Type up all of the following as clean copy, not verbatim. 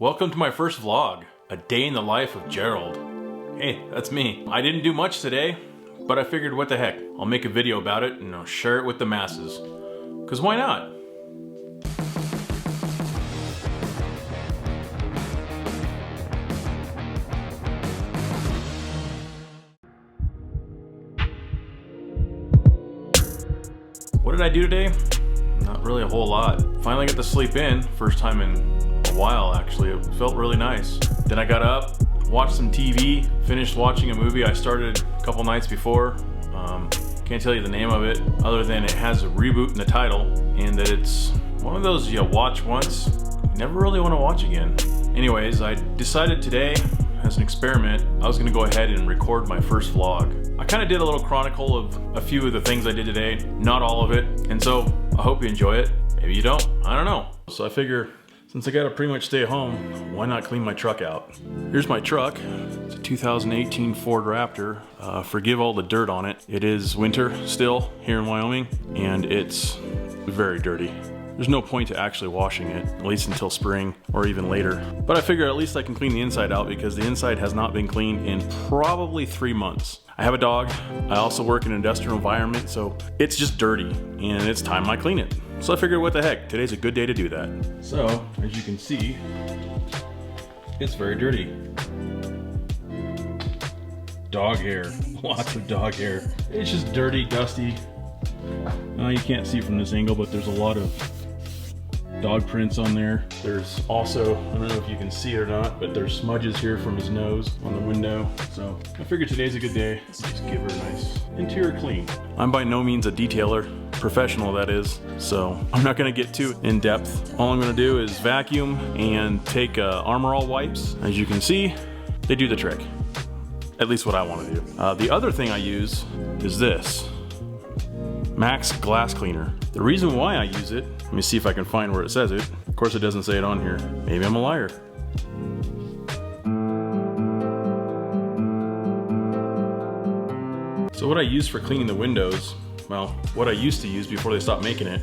Welcome to my first vlog, a day in the life of Jerald. Hey, that's me. I didn't do much today, but I figured what the heck, I'll make a video about it and I'll share it with the masses. 'Cause why not? What did I do today? Not really a whole lot. Finally got to sleep in, first time in a while actually. It felt really nice. Then I got up, watched some TV, finished watching a movie I started a couple nights before. Can't tell you the name of it, other than it has a reboot in the title, and that it's one of those you watch once, you never really want to watch again. Anyways, I decided today, as an experiment, I was gonna go ahead and record my first vlog. I kind of did a little chronicle of a few of the things I did today, not all of it, and so I hope you enjoy it. Maybe you don't, I don't know. So I figure, since I gotta pretty much stay at home, why not clean my truck out? Here's my truck. It's a 2018 Ford Raptor. Forgive all the dirt on it. It is winter still here in Wyoming, and it's very dirty. There's no point to actually washing it, at least until spring or even later. But I figure at least I can clean the inside out because the inside has not been cleaned in probably 3 months. I have a dog. I also work in an industrial environment, so it's just dirty and it's time I clean it. So I figured what the heck, today's a good day to do that. So, as you can see, it's very dirty. Dog hair, lots of dog hair. It's just dirty, dusty. You can't see from this angle, but there's a lot of dog prints on there. There's also, I don't know if you can see it or not, but there's smudges here from his nose on the window. So I figured today's a good day. Just give her a nice interior clean. I'm by no means a detailer, professional that is, so I'm not gonna get too in depth. All I'm gonna do is vacuum and take Armor All wipes. As you can see, they do the trick. At least what I wanna do. The other thing I use is this. Max Glass Cleaner. The reason why I use it, let me see if I can find where it says it. Of course it doesn't say it on here. Maybe I'm a liar. So what I use for cleaning the windows, well, what I used to use before they stopped making it,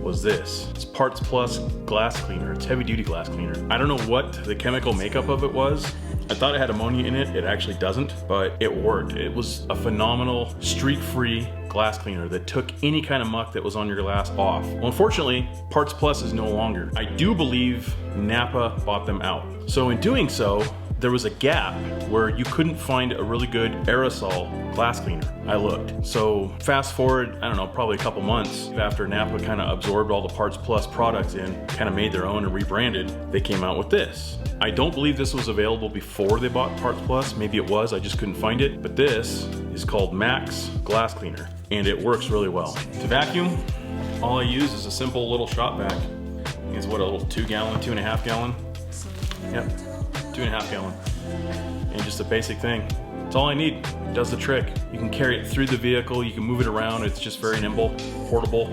was this. It's Parts Plus glass cleaner. It's heavy duty glass cleaner. I don't know what the chemical makeup of it was. I thought it had ammonia in it. It actually doesn't, but it worked. It was a phenomenal streak-free glass cleaner that took any kind of muck that was on your glass off. Well, unfortunately, Parts Plus is no longer. I do believe Napa bought them out. So in doing so, there was a gap where you couldn't find a really good aerosol glass cleaner. I looked. So fast forward, I don't know, probably a couple months after Napa kind of absorbed all the Parts Plus products in, kind of made their own and rebranded, they came out with this. I don't believe this was available before they bought Parts Plus. Maybe it was, I just couldn't find it. But this is called Max Glass Cleaner, and it works really well. To vacuum, all I use is a simple little shop vac. It's what, a little 2 gallon, 2.5 gallon? Yep. 2.5 gallon, and just a basic thing. It's all I need. It does the trick. You can carry it through the vehicle, you can move it around, it's just very nimble, portable.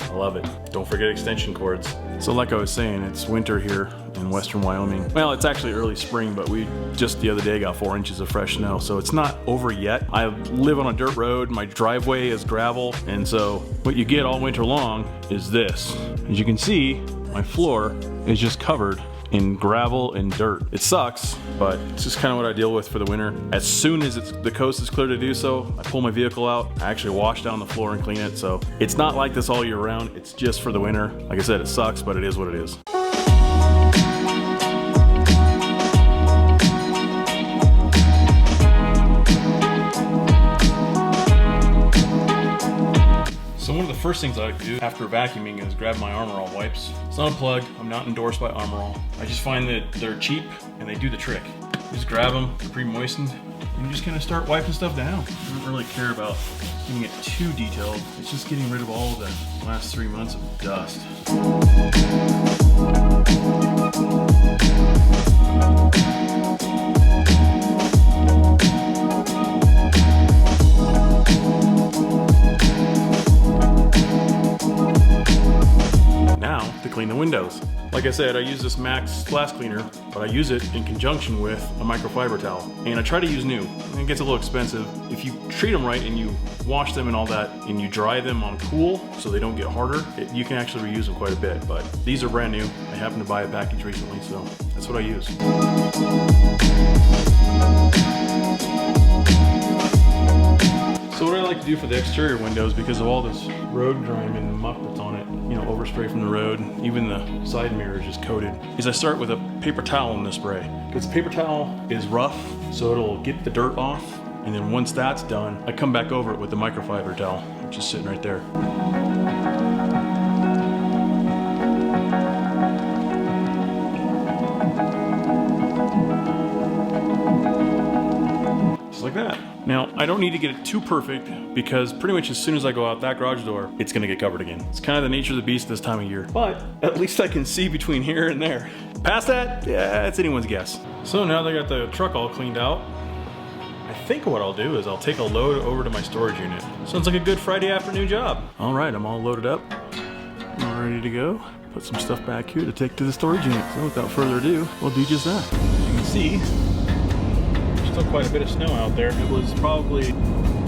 I love it. Don't forget extension cords. So like I was saying, it's winter here in western Wyoming. Well, it's actually early spring, but we just the other day got 4 inches of fresh snow, so it's not over yet. I live on a dirt road, my driveway is gravel, and so what you get all winter long is this. As you can see, my floor is just covered in gravel and dirt. It sucks, but it's just kind of what I deal with for the winter. As soon as the coast is clear to do so, I pull my vehicle out, I actually wash down the floor and clean it, so it's not like this all year round, it's just for the winter. Like I said, it sucks, but it is what it is. So one of the first things I like to do after vacuuming is grab my Armor All wipes. It's not a plug, I'm not endorsed by Armor All. I just find that they're cheap and they do the trick. You just grab them, they're pre-moistened, and you just kind of start wiping stuff down. I don't really care about getting it too detailed. It's just getting rid of all of the last 3 months of dust. Now to clean the windows. Like I I said, I use this Max glass cleaner, but I use it in conjunction with a microfiber towel. And I try to use new. It gets a little expensive. If you treat them right and you wash them and all that, and you dry them on cool so they don't get harder, you can actually reuse them quite a bit. But these are brand new. I happened to buy a package recently, so that's what I use. So what I like to do for the exterior windows, because of all this road grime and muck that's on it, you know, overspray from the road, even the side mirror is just coated, is I start with a paper towel in the spray. Because the paper towel is rough, so it'll get the dirt off, and then once that's done, I come back over it with the microfiber towel, which is sitting right there. Just like that. Now, I don't need to get it too perfect because pretty much as soon as I go out that garage door, it's gonna get covered again. It's kind of the nature of the beast this time of year. But at least I can see between here and there. Past that, yeah, it's anyone's guess. So now that I got the truck all cleaned out, I think what I'll do is I'll take a load over to my storage unit. Sounds like a good Friday afternoon job. All right, I'm all loaded up. I'm ready to go. Put some stuff back here to take to the storage unit. So without further ado, we'll do just that. As you can see, still quite a bit of snow out there. It was probably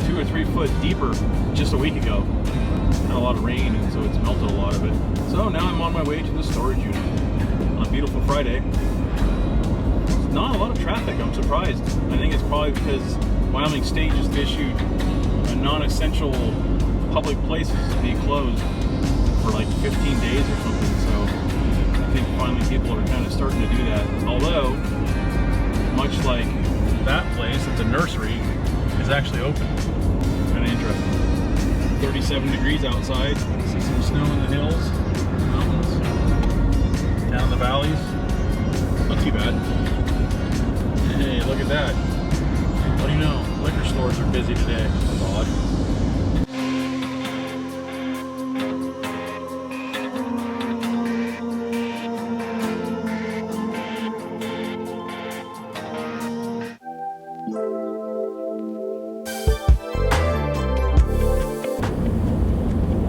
2 or 3 foot deeper just a week ago. Had a lot of rain, and so it's melted a lot of it. So now I'm on my way to the storage unit on a beautiful Friday. Not a lot of traffic, I'm surprised. I think it's probably because Wyoming State just issued a non-essential public places to be closed for like 15 days or something. So I think finally people are kind of starting to do that. Although, much like that place, it's a nursery, is actually open. Kind of interesting. 37 degrees outside. See some snow in the hills, mountains, down the valleys. Not too bad. Hey, look at that. What do you know? Liquor stores are busy today. That's odd.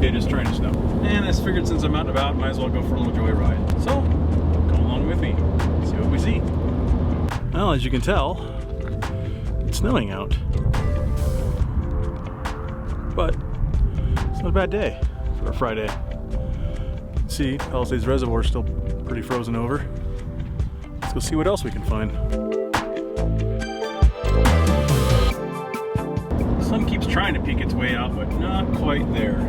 It is trying to snow. And I just figured since I'm out and about, might as well go for a little joyride. So, come along with me, see what we see. Well, as you can tell, it's snowing out. But it's not a bad day for a Friday. You can see Palisades Reservoir is still pretty frozen over. Let's go see what else we can find. The sun keeps trying to peek its way out, but not quite there.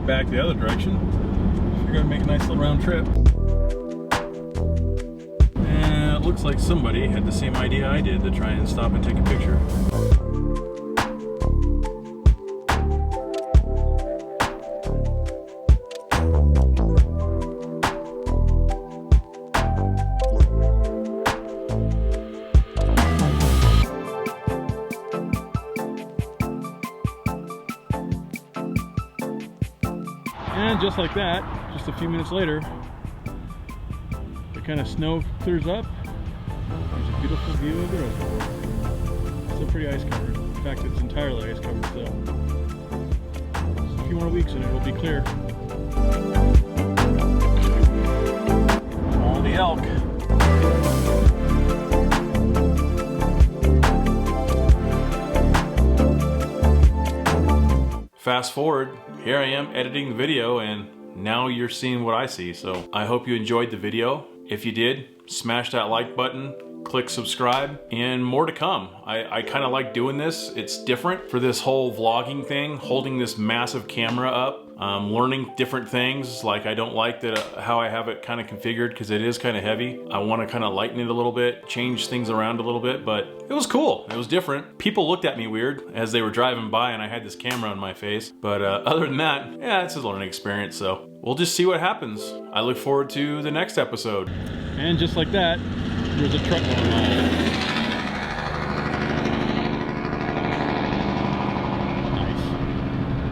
Back the other direction. We're gonna make a nice little round trip. And it looks like somebody had the same idea I did to try and stop and take a picture. And just like that, just a few minutes later, the kind of snow clears up. There's a beautiful view of the reservoir. Still pretty ice covered. In fact, it's entirely ice covered still. Just a few more weeks and it will be clear. All the elk. Fast forward, here I am editing the video, and now you're seeing what I see. So I hope you enjoyed the video. If you did, smash that like button, click subscribe, and more to come. I kind of like doing this. It's different for this whole vlogging thing, holding this massive camera up I'm learning different things. Like I don't like that how I have it kind of configured because it is kind of heavy. I want to kind of lighten it a little bit, change things around a little bit, but it was cool. It was different. People looked at me weird as they were driving by and I had this camera on my face. But other than that, yeah, it's a learning experience. So we'll just see what happens. I look forward to the next episode. And just like that, there's a truck going by.